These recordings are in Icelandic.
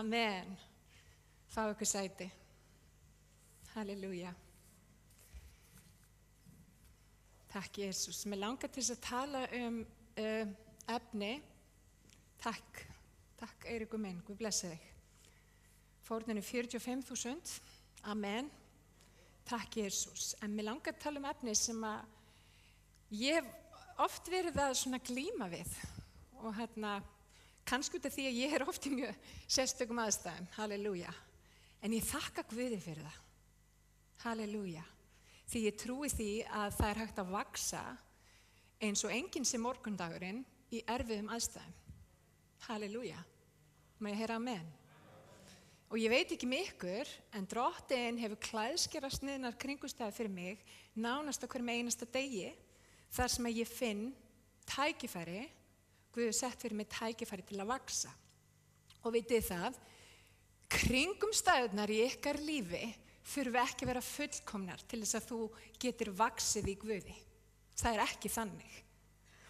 Amen. Fá ykkur sæti. Halleluja. Takk, Jesus. Mér langar til að tala efni. Takk, Eiríkur minn. Guð blessi þig. Fórnin 45.000. Amen. Takk, Jesus. En mér langar að tala efni sem að ég hef oft verið að svona glíma við. Og kannski út af því að ég oft í mjög sérstökum aðstæðum. Halleluja. En ég þakka Guði fyrir það. Halleluja. Því ég trúi því að það hægt að vaksa eins og enginn sem morgundagurinn í erfiðum aðstæðum. Halleluja. Má ég heyra amen? Og ég veit ekki með ykkur, en Drottinn hefur klæðskerast niðnar kringumstæður fyrir mig nánast á hverjum einasta degi þar sem að ég finn tækifæri, Guð hefur sett fyrir mig tækifæri til að vaksa. Og vitið það, kringumstæðurnar í ykkar lífi þurfi ekki að vera fullkomnar til þess að þú getur vaxið í Guði. Það ekki þannig.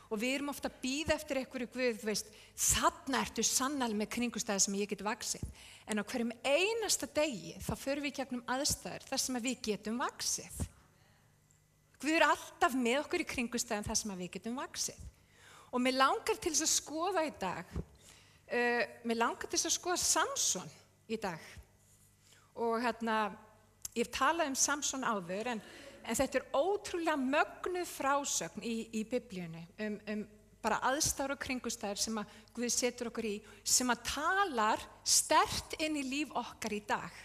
Og við erum ofta að bíða eftir einhverju Guð, þú veist, þarna ertu sannarlega með kringumstæður sem ég get vaxið. En á hverjum einasta degi þá förum við gegnum aðstæður þar sem að við getum vaxið. Guð alltaf með okkur í kringumstæðum þar sem að við getum vaxið. Og mér langar til þess að skoða í dag, mér langar til þess að skoða Samson í dag. Og ég hef talað Samson áður, en þetta ótrúlega mögnuð frásögn í Biblíunni bara aðstæður og kringumstæður sem að Guð setur okkur í, sem að talar sterkt inn í líf okkar í dag.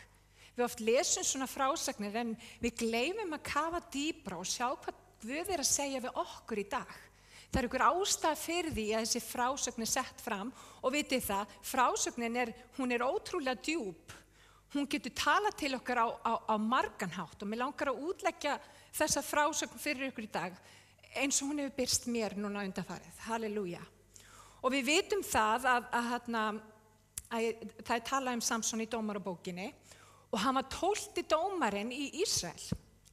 Við oft lesum svona frásagnir en við gleymum að kafa dýpra og sjá hvað Guð að segja við okkur í dag. Það ykkur ástæða fyrir því að þessi frásögn sett fram og vitið það, frásögnin hún ótrúlega djúp. Hún getur talað til okkar á margan hátt og mér langar að útleggja þessa frásögn fyrir ykkur í dag eins og hún hefur birst mér núna undanfarið. Halleluja. Og við vitum það að það talað Samson í dómarabókinni og hann var 12. dómarinn í Ísrael.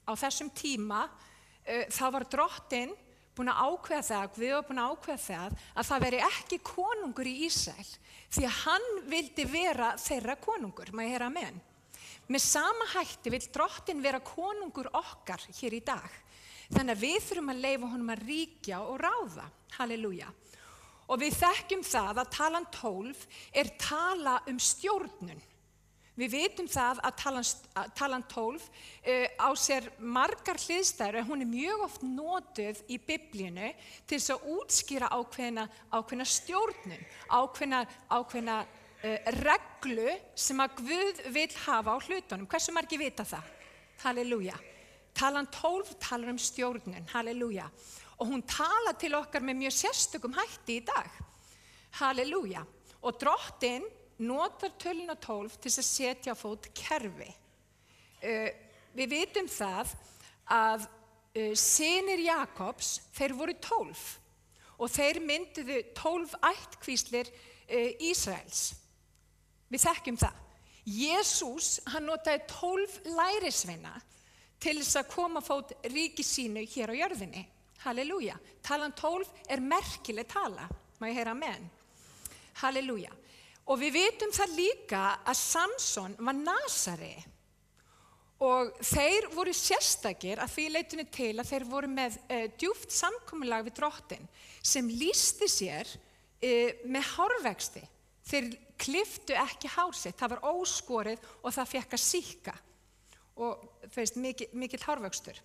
Á þessum tíma þá var Drottinn búin að ákveða það, Guð var búin að ákveða það að veri ekki konungur í Ísrael því að hann vildi vera þeirra konungur. Má ég heyra amen? Með sama hætti vill Drottinn vera konungur okkar hér í dag. Þannig að við þurfum að leyfa honum að ríkja og ráða. Halleluja. Og við þekkjum það að talan 12 tala stjórnun. Við vitum það að talan 12 á sér margar hliðstæður en hún mjög oft notuð í Biblíunni til þess að útskýra ákveðna stjórnun, ákveðna reglu sem að Guð vill hafa á hlutunum. Hversu margir vita það? Halleluja. Talan 12 talar stjórnun. Halleluja. Og hún talar til okkar með mjög sérstökum hætti í dag. Halleluja. Og Drottinn notar töluna 12 til að setja á fót kerfi. Við vitum það að synir Jakobs, þeir voru 12 og þeir mynduðu 12 ættkvíslir Ísraels. Við þekkjum það. Jesús, hann notaði 12 lærisveina til þess að koma á fót ríki sínu hér á jörðinni. Halleluja. Talan 12 merkileg tala. Má ég heyra amen? Halleluja. Og við vitum það líka að Samson var Nasari og þeir voru sérstakir að því leytinu til að þeir voru með djúpt samkomulag við Drottinn sem lýsti sér með hárvexti. Þeir klipptu ekki hár sitt, það var óskorið og það fékk að síkka og mikill hárvöxtur.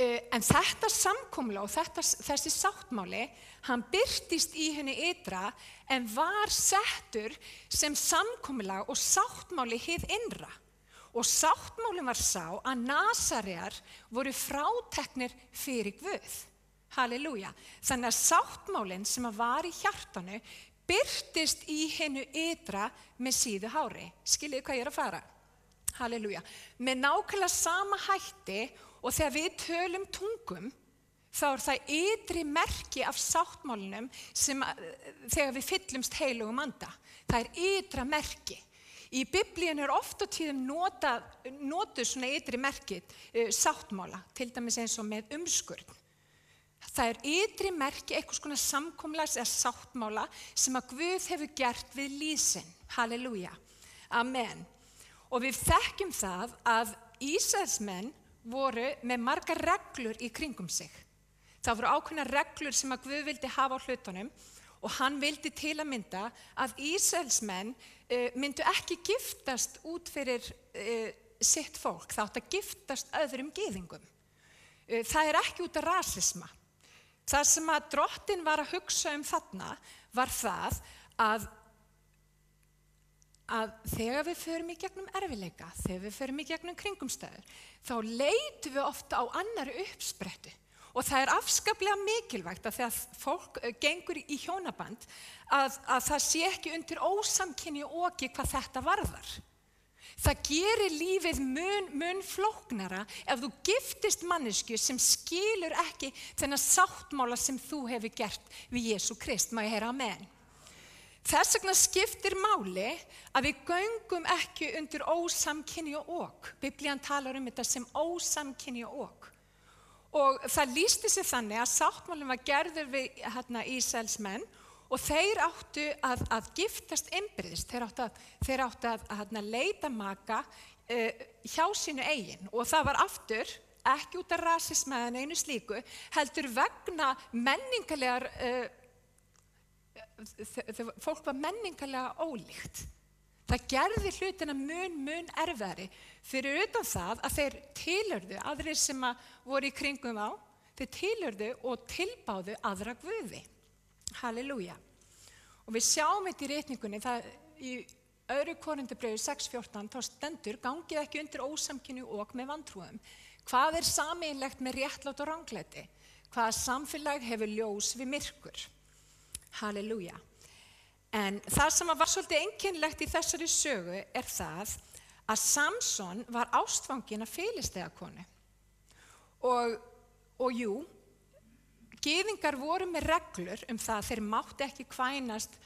En þetta samkomulag og þessi sáttmáli, hann birtist í henni ytra en var settur sem samkomulag og sáttmáli hið innra. Og sáttmálin var sá að Nasarear voru fráteknir fyrir Guð. Halleluja. Þannig að sáttmálin sem var í hjartanu birtist í henni ytra með síðu hári. Skiljið hvað ég að fara? Halleluja. Með nákvæmlega sama hætti og þegar við tölum tungum, þá það ytri merki af sáttmálinum sem þegar við fyllumst heilugum anda. Það ytra merki. Í Biblíunni oft á tíðum notuð svona ytri merki sáttmála, til dæmis eins og með umskurð. Það ytri merki einhvers konar samkomulags eða sáttmála sem að Guð hefur gert við lýsin. Halleluja. Amen. Og við þekkjum það að Ísraelsmenn voru með margar reglur í kringum sig. Það voru ákveðnar reglur sem að Guð vildi hafa á hlutunum og hann vildi til að mynda að Ísraelsmenn myndu ekki giftast út fyrir sitt fólk. Það átti að giftast öðrum gyðingum. Það ekki út af rasisma. Það sem að drottinn var að hugsa þarna var það að þegar við förum í gegnum erfiðleika, þegar við förum í gegnum kringumstæður, þá leitum við ofta á annarri uppsprettu. Og það afskaplega mikilvægt að þegar fólk gengur í hjónaband að það sé ekki undir ósamkynja oki hvað þetta varðar. Það gerir lífið mun flóknara ef þú giftist manneskju sem skilur ekki þennan sáttmála sem þú hefur gert við Jesú Krist. Má ég heyra amen? Þess vegna skiptir máli að við göngum ekki undir ósamkynja ok. Biblían talar þetta sem ósamkynja ok. Og það lýsti sig þannig að sáttmálinn var gerður við Ísraelsmenn og þeir áttu að giftast innbyrðis. Þeir áttu að leita maka hjá sínu eigin. Og það var aftur, ekki út af rasisma eða einu slíku, heldur vegna menningarlegar, fólk var menningarlega ólíkt. Það gerði hlutina mun erfiðari fyrir utan það að þeir tilhörðu, aðrir sem voru í kringum á, þeir tilhörðu og tilbáðu aðra guði. Halleluja. Og við sjáum þetta í ritningunni, það í 2. Korintharbréfi 6:14, þá stendur, gangið ekki undir ósamkynju ok með vantrúum. Hvað sameiginlegt með réttlátt og ranglæti? Hvaða samfélag hefur ljós við myrkur? Halleluja. En það sem var svolítið einkennilegt í þessari sögu það að Samson var ástfanginn af Filisteakonu. Og jú, gyðingar voru með reglur það að þeir mátti ekki kvænast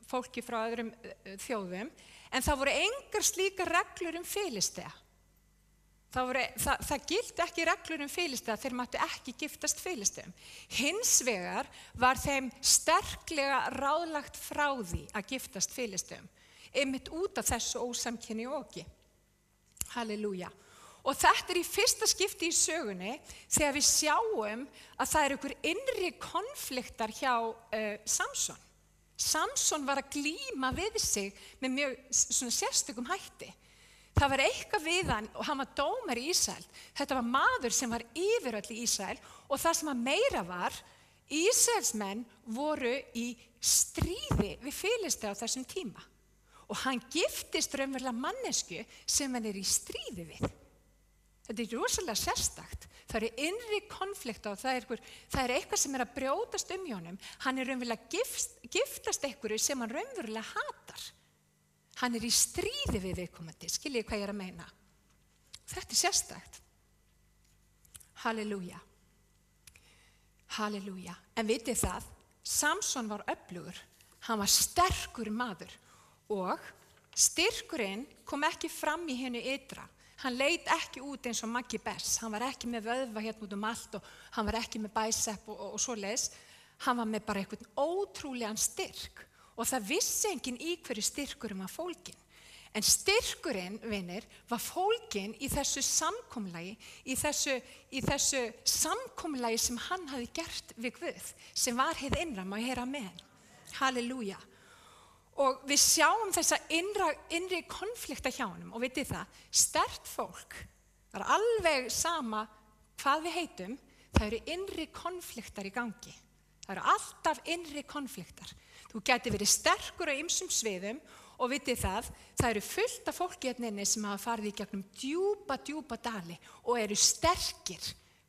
fólki frá öðrum þjóðum, en það voru engar slíkar reglur Filistea. Það gilti ekki reglur Filistea, þeir máttu ekki giftast Filisteum. Hins vegar var þeim sterklega ráðlagt frá því að giftast Filisteum, einmitt út af þessu ósamkynja oki. Halleluja. Og þetta í fyrsta skipti í sögunni þegar við sjáum að það einhver innri konfliktar hjá Samson. Samson var að glíma við sig með mjög sérstökum hætti. Það var eitthvað við hann og hann var dómari í Ísrael. Þetta var maður sem var yfiröll í Ísrael og það sem meira var, Ísraelsmenn voru í stríði við Filistea á þessum tíma. Og hann giftist raunverulega mannesku sem hann í stríði við. Þetta rosalega sérstakt. Það innri konflikt og það eitthvað sem að brjótast hjá honum. Hann raunverulega giftast einhverju sem hann raunverulega hatar. Hann í stríði við viðkomandi, skiljið hvað ég að meina. Þetta sérstakt. Halleluja. Halleluja. En vitið það, Samson var öflugur, hann var sterkur maður og styrkurinn kom ekki fram í hinu ytra. Hann leit ekki út eins og Maggi Bess, hann var ekki með vöðva út allt og hann var ekki með bicep og svoleiðis. Hann var með bara einhvern ótrúlegan styrk. Og það vissi enginn í hverju styrkurinn var fólginn. En styrkurinn, vinir, var fólginn í þessu samkomulagi, í þessu samkomulagi sem hann hafði gert við Guð, sem var hið innra, má ég heyra amen. Halleluja. Og við sjáum þessa innri konflikta hjá honum og vitið það, sterkt fólk, það alveg sama hvað við heitum, það innri konfliktar í gangi. Það alltaf innri konfliktar. Þú gæti verið sterkur á ýmsum sviðum og vitið það fullt af fólki hérna sem hafa farið í gegnum djúpa dali og eru sterkir,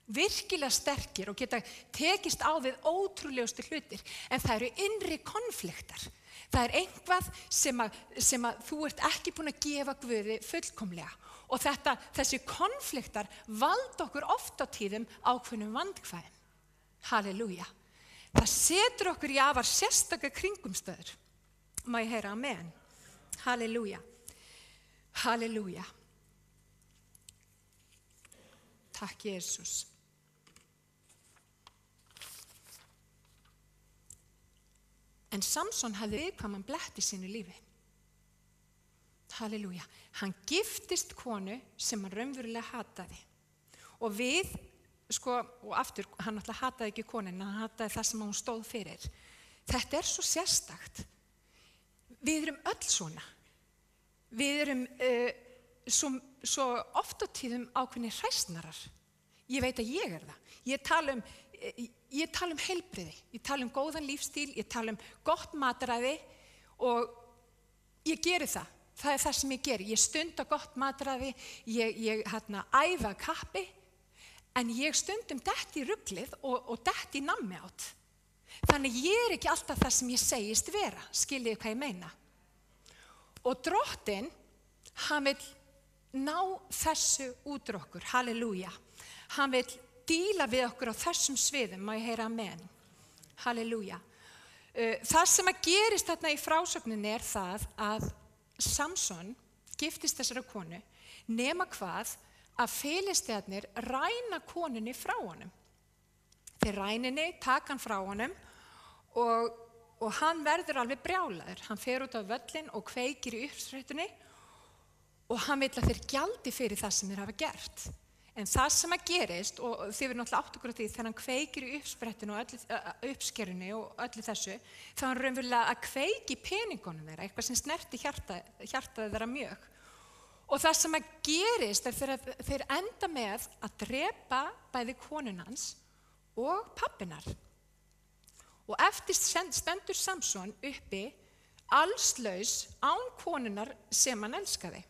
virkilega sterkir og geta tekist á við ótrúlegustu hlutir. En það innri konfliktar. Það eitthvað sem að þú ert ekki búin að gefa Guði fullkomlega. Og þessi konfliktar valda okkur oft á tíðum ákveðnum vandkvæðum. Halleluja. Það setur okkur í afar sérstaka kringumstæður. Má ég heyra amen. Halleluja. Halleluja. Takk, Jesús. En Samson hafði viðkvæman blett í sínu lífi. Halleluja. Hann giftist konu sem hann raunverulega hataði. Og við, og aftur, hann náttúrulega hataði ekki konuna, hann hataði það sem hún stóð fyrir. Þetta svo sérstakt. Við erum öll svona. Við erum svo oft á tíðum ákveðnir hræsnarar. Ég veit að ég það. Ég tala um heilbrigði, ég tala um góðan lífstíl, ég tala um gott mataræði og ég geri það. Það það sem ég geri. Ég stunda gott mataræði, ég æfa kappi, en ég stundum dett í ruglið og dett í nammi átt. Þannig ég ekki alltaf það sem ég segist vera, skiljið hvað ég meina. Og Drottinn, hann vill ná þessu út úr okkur, halleluja. Hann vill díla við okkur á þessum sviðum, má ég heyra amen. Halleluja. Það sem að gerist þarna í frásögninni það að Samson giftist þessara konu, nema hvað að Filistearnir ræna konunni frá honum. Þeir ræninni, taka hann frá honum og hann verður alveg brjálaður. Hann fer út á völlinn og kveikir í uppsprettunni og hann vill að þeir gjaldi fyrir það sem þeir hafa gert. En það sem að gerist, og þið verður náttúrulega átt okkur á því, þegar hann kveikir í uppsprettinu og uppskerunni og öllu þessu, þá hann raunverulega að kveiki peningunum þeirra, eitthvað sem snerti hjartaði þeirra mjög. Og það sem að gerist þegar þeir enda með að drepa bæði konun hans og pabbinar. Og eftir stendur Samson uppi allslaus án konunnar sem hann elskaði.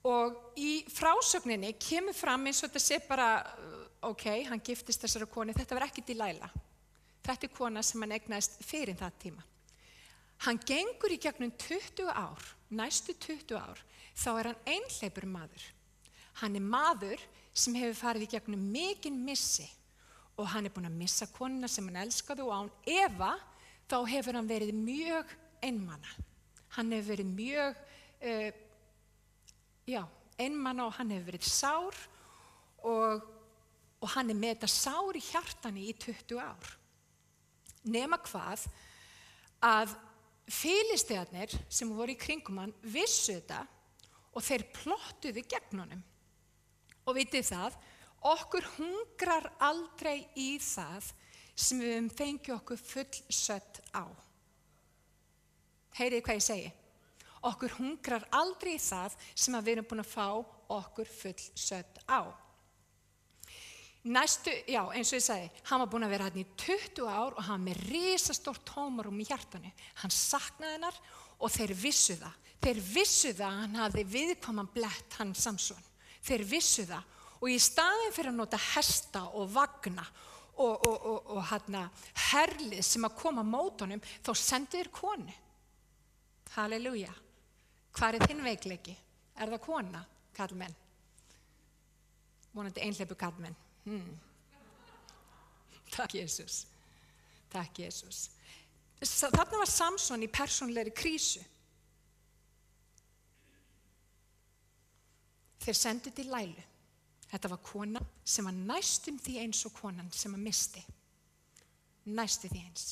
Og í frásögninni kemur fram eins og þetta sé bara, hann giftist þessara konu, þetta var ekki Delilah. Þetta kona sem hann eignaðist fyrir það tíma. Hann gengur í gegnum 20 ár, næstu 20 ár, þá hann einhleypur maður. Hann maður sem hefur farið í gegnum mikinn missi og hann búinn að missa konuna sem hann elskaði og án efa, þá hefur hann verið mjög einmana. Hann hefur verið mjög einmana og hann hefur verið sár og hann með þetta sár í hjartanu í 20 ár. Nema hvað að Filistearnir sem voru í kringum hann vissu þetta og þeir plottuðu gegn honum. Og vitið það, okkur hungrar aldrei í það sem við fengi okkur fullsött á. Heyrið hvað ég segi? Okkur hungrar aldrei í það sem við erum búin að fá okkur fullsött á. Eins og ég segi, hann var búin að vera hann í 20 ár og hann með risastórt tómarúm í hjartanu. Hann saknaði hennar og þeir vissu það. Þeir vissu það að hann hafði viðkvæman blett hann Samson. Þeir vissu það og í staðinn fyrir að nota hesta og vagna og herlið sem að koma mót honum, þá sendu þeir konu. Halleluja. Hvar þinn veikleiki? Það kona, kallmenn? Vonandi einhleypu kallmenn. Takk Jesus. Takk Jesus. Þarna var Samson í persónulegri krísu. Þeir sendu Delílu. Þetta var kona sem var næstum því eins og konan sem að misti. Næstum því eins.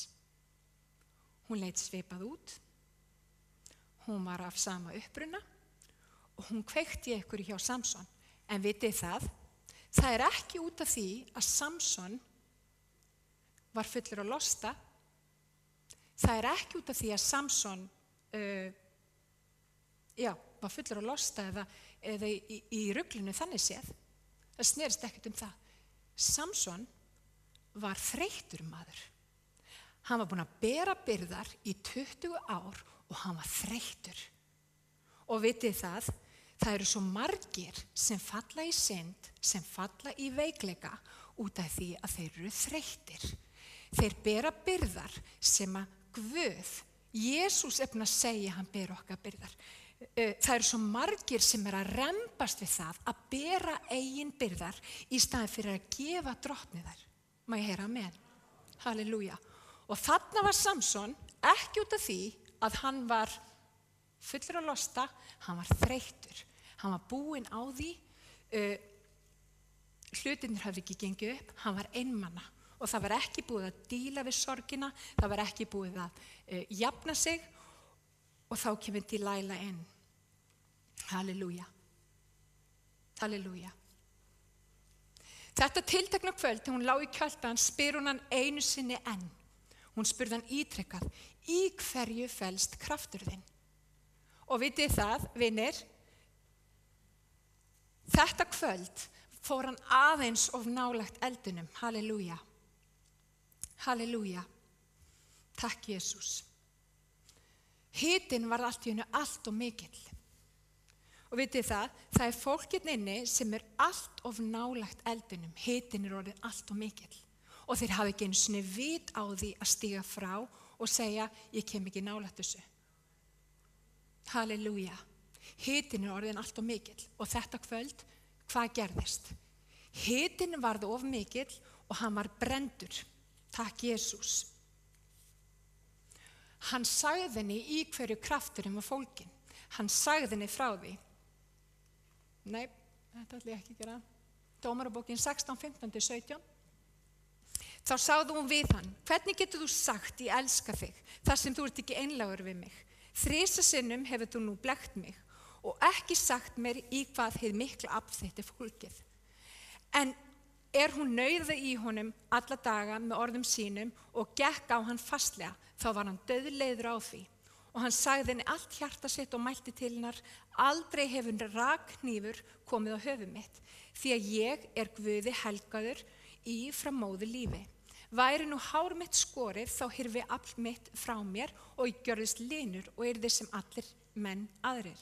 Hún leit svipað út. Hún var af sama uppruna og hún kveikti ykkur hjá Samson. En vitið það ekki út af því að Samson var fullur að losta. Það ekki út af því að Samson var fullur að losta eða í ruglinu þannig séð. Það snerist ekkert það. Samson var þreyttur maður. Hann var búinn að bera byrðar í 20 ár og hann var þreyttur. Og vitið það eru svo margir sem falla í synd, sem falla í veikleika út af því að þeir eru þreyttir. Þeir bera byrðar sem að Guð, Jesús búinn að segja hann ber okkar byrðar. Það eru svo margir sem að rembast við það að bera eigin byrðar í staðinn fyrir að gefa drottni þær. Má ég heyra amen? Halleluja. Og þarna var Samson ekki út af því að hann var fullur að losta, hann var þreyttur. Hann var búinn á því, hlutirnir hafði ekki gengið upp, hann var einmana og það var ekki búið að díla við sorgina, það var ekki búið að jafna sig og þá kemur Delilah inn. Halleluja. Halleluja. Þetta tiltekna kvöld, þegar hún lá í kjöltan, spyr hún hann einu sinni enn. Hún spurði hann ítrekkað, í hverju felst kraftur þinn? Og vitið það, vinir, þetta kvöld fór hann aðeins of nálægt eldunum. Halleluja. Halleluja. Takk, Jesús. Hitinn var allt í einu allt of mikill. Og vitið það er fólk hérna inni sem allt of nálægt eldunum. Hitinn orðinn allt of mikill. Og þeir hafa ekki einu sinni vit á því að stíga frá og segja, ég kem ekki nálægt þessu. Halleluja. Hitinn orðinn allt of mikill. Og þetta kvöld, hvað gerðist? Hitinn varð of mikill og hann var brenndur. Takk, Jesús. Hann sagði henni í hverju krafturinn var fólginn. Hann sagði henni frá því. Nei, þetta ætla ég ekki að gera. Dómarabókin 16:15-17. Þá sagði hún við hann, hvernig getur þú sagt, ég elska þig, þar sem þú ert ekki einlægur við mig? 3 sinnum hefur þú nú blekkt mig og ekki sagt mér í hvað hið mikla afl þitt fólgið. En hún nauðaði í honum alla daga með orðum sínum og gekk á hann fastlega, þá var hann dauðleiður á því. Og hann sagði henni allt hjarta sitt og mælti til hennar, aldrei hefur rakhnífur komið á höfuð mitt, því að ég Guði helgaður í frá móðu lífi. Væri nú hár mitt skorið, þá hyrfi afl mitt frá mér og ég gjörðist linur og yrði sem allir menn aðrir.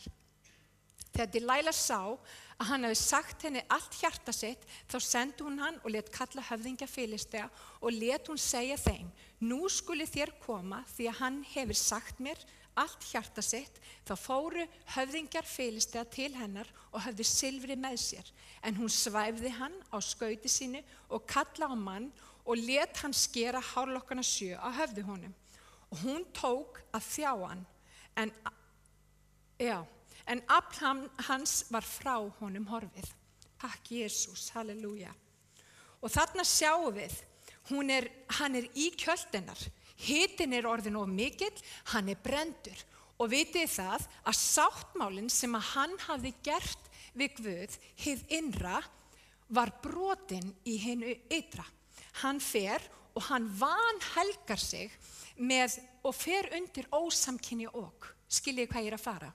Þegar Delilah sá að hann hefði sagt henni allt hjarta sitt, þá sendi hún hann og lét kalla höfðingja Filistea og lét hún segja þeim, nú skuli þér koma því að hann hefur sagt mér allt hjarta sitt. Þá fóru höfðingjar Filistea til hennar og höfðu silfri með sér, en hún svæfði hann á skauti sínu og kalla á mann og lét hann skera hárlokkana 7 á höfði honum. Og hún tók að þjá hann, en afl hans var frá honum horfið. Takk, Jesús, halleluja. Og þarna sjáum við, hann í kjöltinnar. Hitinn orðinn of mikill, hann brenndur. Og vitið það að sáttmálinn sem að hann hafði gert við Guð, hið innra, var brotinn í hinu ytra. Hann fer og hann vanhelgar sig og fer undir ósamkynja ok. Skiljið hvað ég að fara?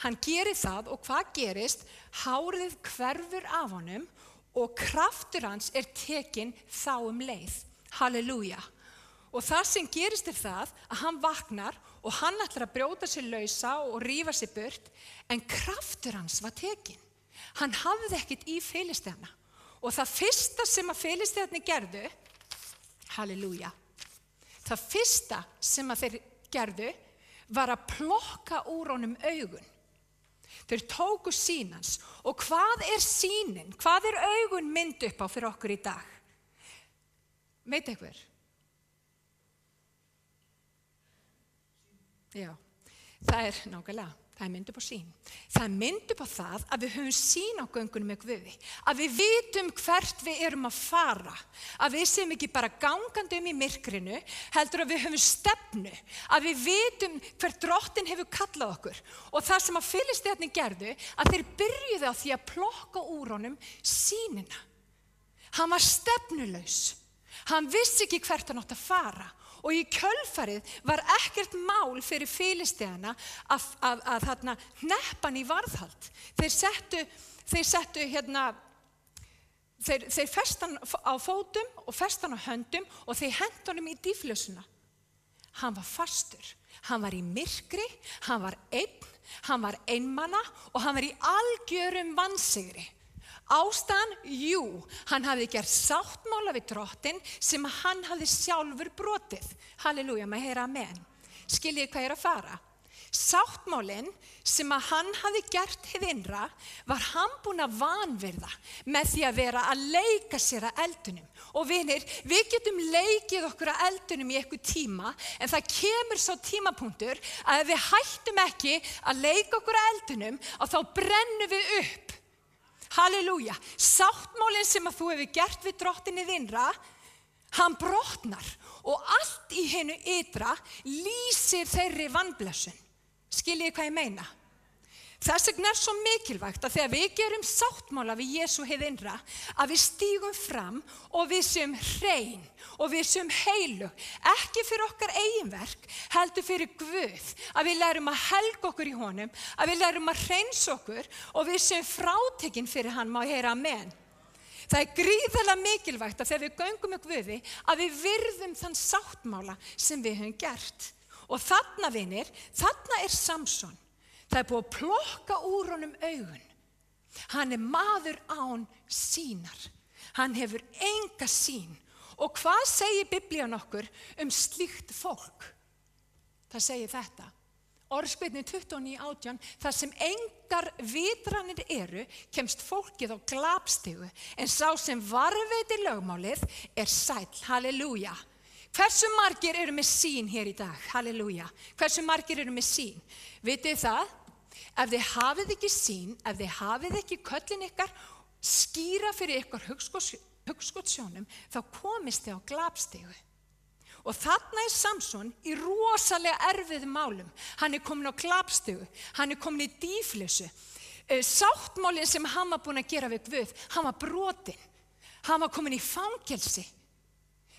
Hann gerir það og hvað gerist? Hárið hverfur af honum og kraftur hans tekinn þá leið. Halleluja. Og það sem gerist það að hann vaknar og hann ætlar að brjóta sig lausa og rífa sig burt, en kraftur hans var tekinn. Hann hafði ekkert í Filisteana. Og það fyrsta sem að Filistearnir gerðu, halleluja, það fyrsta sem að þeir gerðu var að plokka úr honum augun. Þeir tóku sýn hans. Og hvað sýnin? Hvað augun mynd upp á fyrir okkur í dag? Veit einhver? Já, það nákvæmlega. Það mynd upp á sýn. Það mynd upp á það að við höfum sýn á göngunum með Guði. Að við vitum hvert við erum að fara. Að við séum ekki bara gangandi í myrkrinu, heldur að við höfum stefnu. Að við vitum hvert Drottinn hefur kallað okkur. Og það sem að Filistearnir gerðu, að þeir byrjuðu á því að plokka úr honum sýnina. Hann var stefnulaus. Hann vissi ekki hvert hann átti að fara. Og í kjölfarið var ekkert mál fyrir Filisteana að þarna hneppa hann í varðhald. Þeir festu hann á fótum og festu hann á höndum og þeir hentu honum í dýflösuna. Hann var fastur, hann var í myrkri, hann var einn, hann var einmana og hann var í algjörum vansigri. Ástæðan, hann hafði gert sáttmála við Drottinn sem hann hafði sjálfur brotið. Halleluja, maður heyra amen. Skiljið hvað að fara? Sáttmálinn sem að hann hafði gert hið innra var hann búinn að vanvirða með því að vera að leika sér að eldunum. Og vinir, við getum leikið okkur að eldunum í eitthvað tíma, en það kemur sá tímapunktur að ef við hættum ekki að leika okkur að eldunum, og þá brennum við upp. Halleluja, sáttmálinn sem að þú hefur gert við Drottinn í innra, Hann brotnar og allt í hinu ytra lýsir þeirri vanblessun. Skiljið hvað ég meina? Þess vegna svo mikilvægt að þegar við gerum sáttmála við Jesú hið innra, að við stígum fram og við séum hrein og við séum heilug, ekki fyrir okkar eigin verk, heldur fyrir Guð, að við lærum að helga okkur í honum, að við lærum að hreinsa okkur og við séum frátekin fyrir hann, má ég heyra amen. Það gríðarlega mikilvægt að þegar við göngum með Guði, að við virðum þann sáttmála sem við höfum gert. Og þarna vinir, þarna Samson. Það búið að plokka úr honum augun. Hann maður án sýnar. Hann hefur enga sýn. Og hvað segir Biblían okkur slíkt fólk? Það segir þetta. Orðspyrnu 29:18, þar sem engar vitranir eru, kemst fólkið á glapstigu, en sá sem varðveiti lögmálið sæll. Halleluja. Hversu margir eru með sýn hér í dag? Halleluja. Hversu margir eru með sýn? Vitið það? Ef þið hafið ekki sýn, ef þið hafið ekki köllin ykkar skýra fyrir ykkar hugskotssjónum, þá komist þið á glapstigu. Og þarna Samson í rosalega erfiðum málum. Hann komin á glapstigu, hann komin í dýflissu. Sáttmálinn sem hann var búinn að gera við Guð, hann var brotinn. Hann var komin í fangelsi.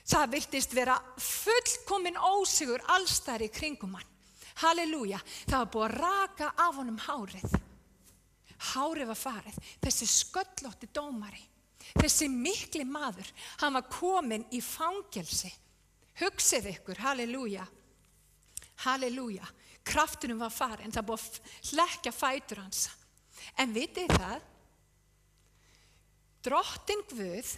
Það virtist vera fullkomin ósigur allsstaðar í kringum hann. Halleluja, það var búið að raka af honum hárið. Hárið var farið, þessi sköllótti dómari, þessi mikli maður, hann var komin í fangelsi. Hugsið ykkur, halleluja, halleluja, krafturinn var farin, það búið að hlekkja fætur hans. En vitið það, drottinn Guð,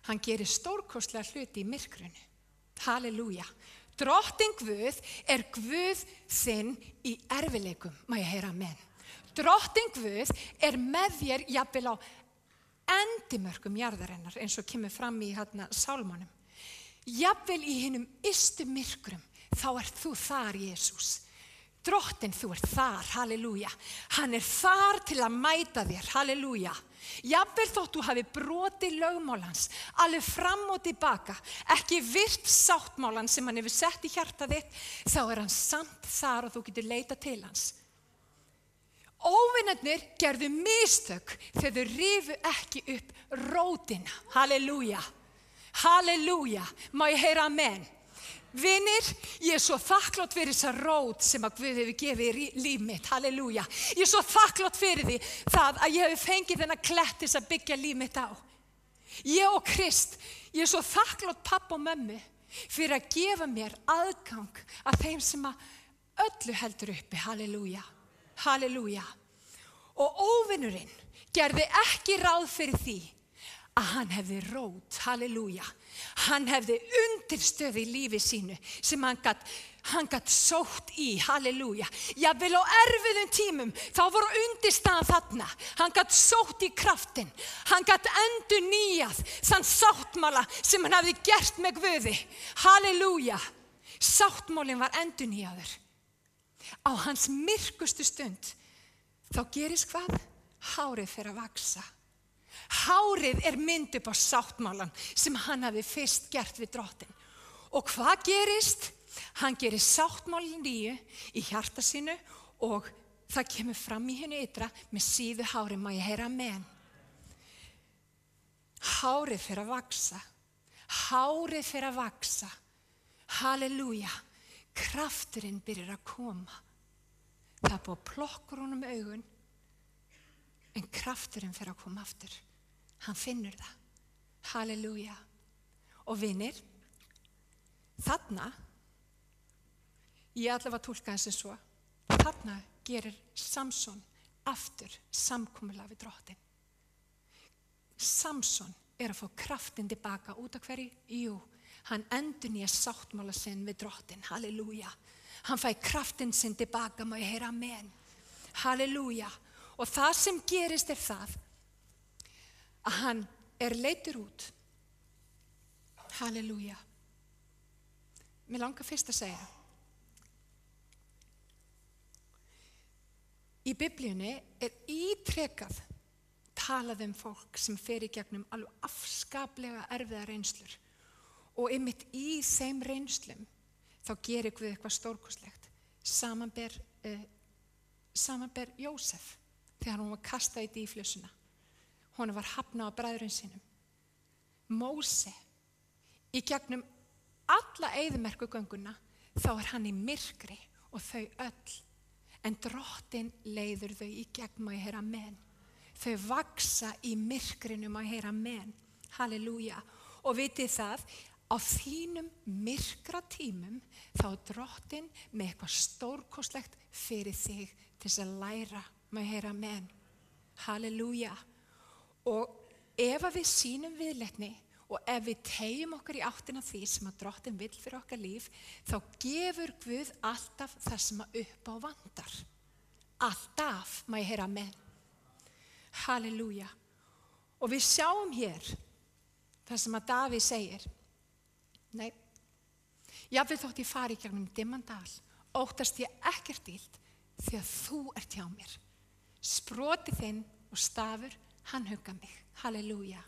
hann gerir stórkostlega hluti í myrkrinu. Halleluja. Drottinn Guð Guð þinn í erfiðleikum, má ég heyra amen. Drottinn Guð með þér jafnvel á endimörkum jarðarinnar, eins og kemur fram í sálmánum. Jafnvel í hinum ystu myrkrum, þá þú þar, Jesús. Drottinn, þú þar, halleluja. Hann þar til að mæta þér, halleluja. Jafnvel þótt þú hafi brotið lögmálans, alveg fram og tilbaka, ekki virt sáttmálan sem hann hefur sett í hjarta þitt, þá hann samt þar og þú getur leitað til hans. Óvinarnir gerðu mistök þegar þau rifu ekki upp rótina, halleluja, halleluja, má ég heyra amen. Vinir, ég svo þakklátt fyrir þessa rót sem að Guð hefur gefið í líf mitt, halleluja. Ég svo þakklátt fyrir því það að ég hefur fengið þennan klett til að byggja líf mitt á. Ég og Krist, ég svo þakklátt pappa og mömmu fyrir að gefa mér aðgang að þeim sem að öllu heldur uppi, halleluja, halleluja. Og óvinurinn gerði ekki ráð fyrir því að hann hefði rót, halleluja. Hann hefði undirstöð í lífi sínu sem hann gat sótt í, halleluja. Jafnvel á erfiðum tímum, þá voru undirstaðan þarna. Hann gat sótt í kraftinn. Hann gat endurnýjað þann sáttmála sem hann hafði gert með Guði. Halleluja. Sáttmálinn var endurnýjaður. Á hans myrkustu stund, þá gerist hvað? Hárið fer að vaxa. Hárið mynd upp á sáttmálan sem hann hafi fyrst gert við drottinn. Og hvað gerist? Hann gerir sáttmálinn nýju í hjarta sínu og það kemur fram í hinu ytra með síðu hári, má ég heyra amen. Hárið fer að vaxa. Hárið fer að vaxa. Halleluja. Krafturinn byrjar að koma. Það búið að plokka honum augun, en krafturinn fer að koma aftur. Hann finnur það. Halleluja. Og vinir, þarna, ég allavega tólka þessu svo, þarna gerir Samson aftur samkomulag við drottinn. Samson að fá kraftinn tilbaka út af hverju? Jú, hann endurnýjar sáttmála sinn við drottinn. Halleluja. Hann fær kraftinn sinn tilbaka, má ég heyra amen. Halleluja. Og það sem gerist það að hann leiddur út. Halleluja. Mér langar fyrst að segja. Í Biblíunni ítrekað talaði fólk sem fer í gegnum alveg afskaplega erfiða reynslur. Og einmitt í þeim reynslum þá gerir Guð eitthvað stórkostlegt. Samanber Jósef þegar hún var kastað í dýflissuna. Honum var hafnað á bræðrum sínum. Móse, í gegnum alla eyðimerkurgönguna þá hann í myrkri og þau öll. En Drottinn leiðir þau í gegn, má ég heyra amen. Þau vaksa í myrkrinu, má ég heyra amen. Halleluja. Og vitið það, á þínum myrkra tímum þá Drottinn með eitthvað stórkostlegt fyrir þig til þess að læra, má ég heyra amen. Halleluja. Og ef við sýnum viðleitni og ef við teygjum okkur í áttina því sem að Drottinn vill fyrir okkar líf, þá gefur Guð alltaf það sem að upp á vantar. Alltaf, má ég heyra amen. Halleluja. Og við sjáum hér það sem að Davíð segir. Nei, jafnvel þótt ég fari í gegnum dimman dal, óttast ég ekkert illt því að þú ert hjá mér. Sproti þinn og stafur, hann hugga mig. Halleluja.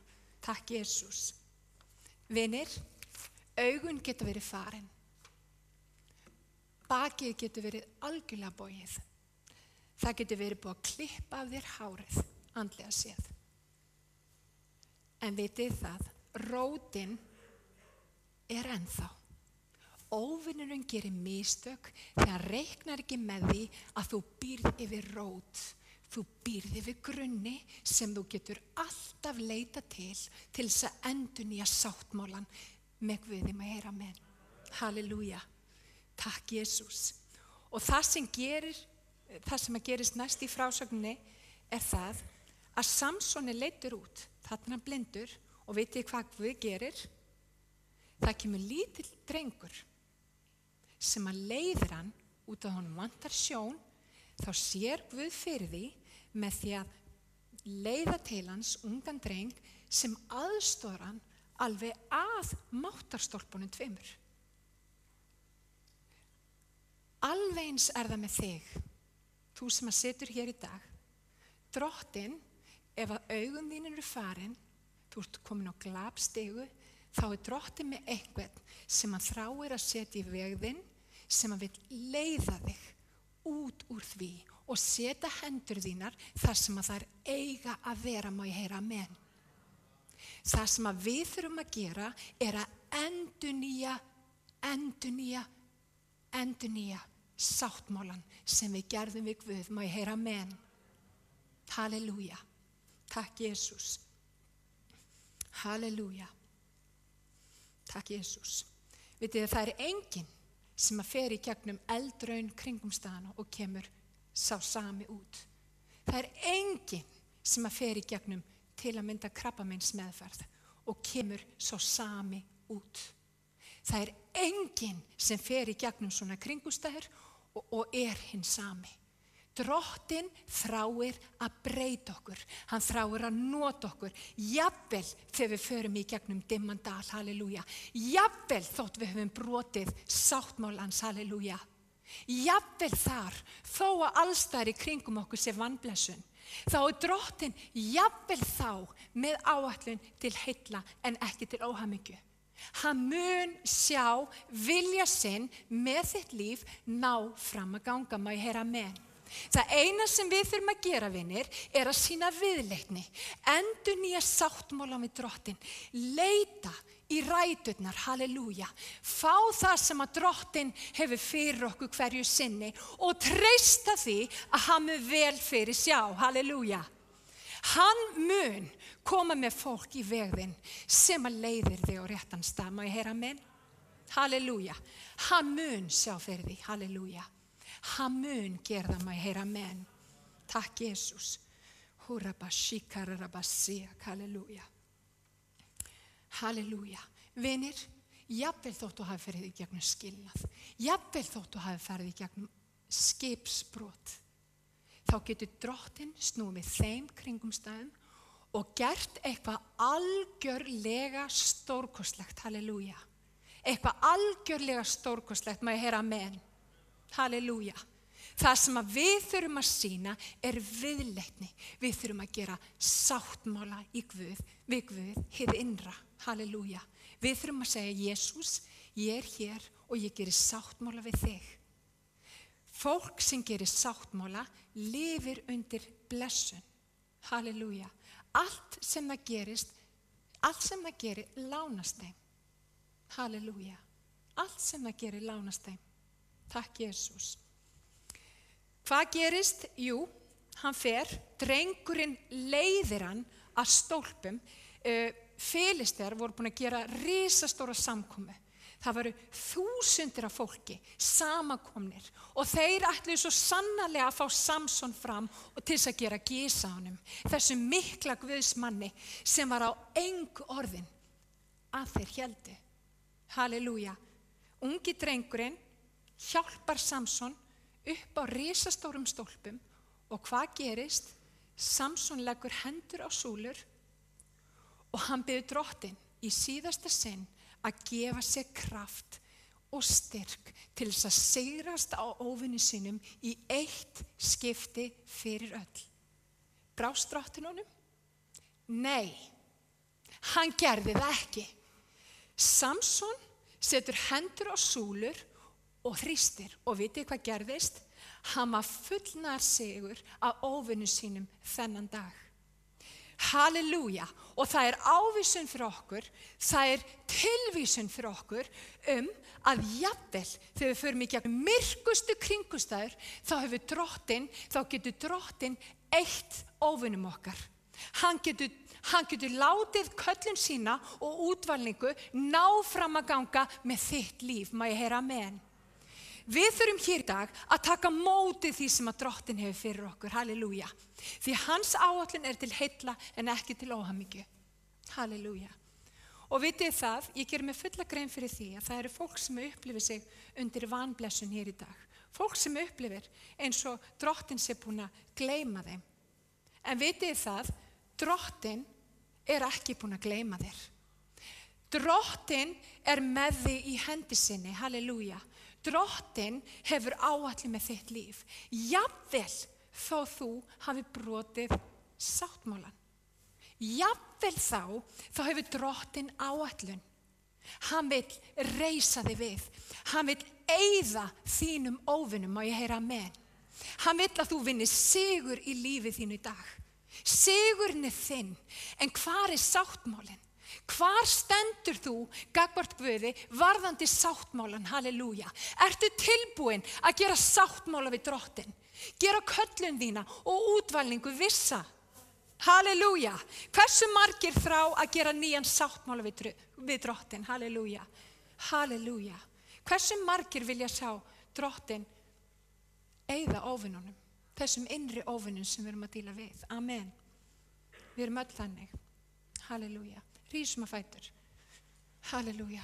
Takk Jesús. Vinir, augun geta verið farin. Bakið getur verið algjörlega bogið. Það getur verið búið að klippa af þér hárið, andlega séð. En vitið það, rótin er ennþá. Óvinurinn gerir mistök þegar hann reiknar ekki með því að þú býrð yfir rót. Þú býrð yfir grunni sem þú getur alltaf leita til þess að endurnýja sáttmálan með Guði, má ég heyra amen. Halleluja. Takk Jesús. Og það sem gerist næst í frásögninni er það að Samson leiddur út, þarna blindur, og vitið hvað Guð gerir? Það kemur lítill drengur sem að leiðir hann út af honum vantar sjón. Þá sér Guð fyrir því með því að leiða til hans ungan dreng sem aðstoðar hann alveg að máttarstólpunum 2. Alveg eins er það með þig, þú sem að situr hér í dag. Drottinn, ef að augum þín eru farin, þú ert komin á glapstigu, þá er Drottinn með einhvern sem að þráir að setja í veg þinn, sem að vill leiða þig út úr því og setja hendur þínar þar sem að það eiga að vera, má ég heyra amen. Það sem að við þurfum að gera er að endurnýja sáttmálan sem við gerðum við Guð, má ég heyra amen. Halleluja. Takk Jesús. Halleluja. Takk Jesús. Vitið þið, það er enginn sem að fer í gegnum eldraun kringumstæðana og kemur sá sami út. Það er enginn sem að fer í gegnum til að mynda krabbameins meðferð og kemur sá sami út. Það er enginn sem fer í gegnum svona kringumstæður og er hinn sami. Drottinn þráir að breyta okkur. Hann þráir að nota okkur. Jafnvel þegar við förum í gegnum dimman dal, halleluja. Jafnvel þótt við höfum brotið sáttmálans, halleluja. Jafnvel þar, þó að allsstaðar í kringum okkur sé vanblessun, þá er Drottinn jafnvel þá með áætlun til heilla en ekki til óhamingju. Hann mun sjá vilja sinn með þitt líf ná fram að ganga, má ég heyra amen. Það eina sem við þurfum að gera, vinir, er að sýna viðleitni, endurnýja sáttmálan við Drottinn, leita í ræturnar, halleluja, fá það sem að Drottinn hefur fyrir okkur hverju sinni og treysta því að hann mun vel fyrir sjá, halleluja. Hann mun koma með fólk í veginn sem að leiðir þig á réttan stað, má ég heyra amen? Halleluja. Hann mun sjá fyrir því, halleluja. Hann mun gera það, má ég heyra amen. Takk Jesús. Halleluja. Halleluja. Vinir, jafnvel þótt þú hafi farið í gegnum skilnað, jafnvel þótt þú hafi farið í gegnum skipsbrot, þá getur Drottinn snúið við þeim kringumstæðum og gert eitthvað algjörlega stórkostlegt, halleluja. Eitthvað algjörlega stórkostlegt, má ég heyra amen. Halleluja. Það sem að við þurfum að sýna viðleitni. Við þurfum að gera sáttmála við Guð, hið innra. Halleluja. Við þurfum að segja, Jesús, ég hér og ég gerir sáttmála við þig. Fólk sem gerir sáttmála lifir undir blessun. Halleluja. Allt sem það gerir, lánast þeim. Halleluja. Allt sem það gerir, lánast þeim. Takk, Jesús. Hvað gerist? Jú, hann fer, drengurinn leiðir hann að stólpum. Filistar voru búin að gera risastóra samkomu. Það voru þúsundir af fólki samankomnir og þeir ætluðu svo sannarlega að fá Samson fram og til þess að gera gys á honum. Þessum mikla guðsmanni sem var á engu orðin að þeir héldu. Halleluja. Ungi drengurinn hjálpar Samson upp á risastórum stólpum og hvað gerist? Samson leggur hendur á súlur og hann biður Drottinn í síðasta sinn að gefa sér kraft og styrk til þess að sigrast á óvinni sínum í eitt skipti fyrir öll. Brást Drottinn honum? Nei, hann gerði það ekki. Samson setur hendur á súlur og þrýstir og vitið hvað gerðist? Hann var fullnar sigur af óvinni sínum þennan dag. Halleluja. Og það ávísun fyrir okkur, það tilvísun fyrir okkur að jafnvel þegar við förum í gegnum myrkustu kringumstæður, þá getur Drottinn eitt óvinum okkar. Hann getur látið köllun sína og útvalningu ná fram að ganga með þitt líf. Má ég heyra amen? Við þurfum hér í dag að taka mótið því sem að Drottinn hefur fyrir okkur. Halleluja. Því hans áætlun til heilla en ekki til óhamingju. Halleluja. Og vitið það, ég ger mig fulla grein fyrir því að það eru fólk sem upplifir sig undir vanblessun hér í dag. Fólk sem upplifir eins og Drottinn sé búin að gleyma þeim. En vitið það, Drottinn ekki búin að gleyma þér. Drottinn með þig í hendi sinni. Halleluja. Drottinn hefur áætlun með þitt líf. Jafnvel þó þú hafi brotið sáttmálan. Jafnvel þá hefur Drottinn áætlun. Hann vill reisa þig við. Hann vill eyða þínum óvinum. Má ég heyra amen? Hann vill að þú vinnir sigur í lífi þínu í dag. Sigurinn þinn. En hvar sáttmálinn? Hvar stendur þú gagnvart Guði varðandi sáttmálan? Halleluja. Ertu tilbúin að gera sáttmála við Drottinn? Gera köllun þína og útvalningu vissa? Halleluja. Hversu margir þrá að gera nýjan sáttmála við Drottinn? Halleluja. Halleluja. Hversu margir vilja sjá Drottinn eyða óvinunum? Þessum innri óvinum sem við erum að díla við. Amen. Við erum öll þannig. Halleluja. Rísum á fætur. Halleluja.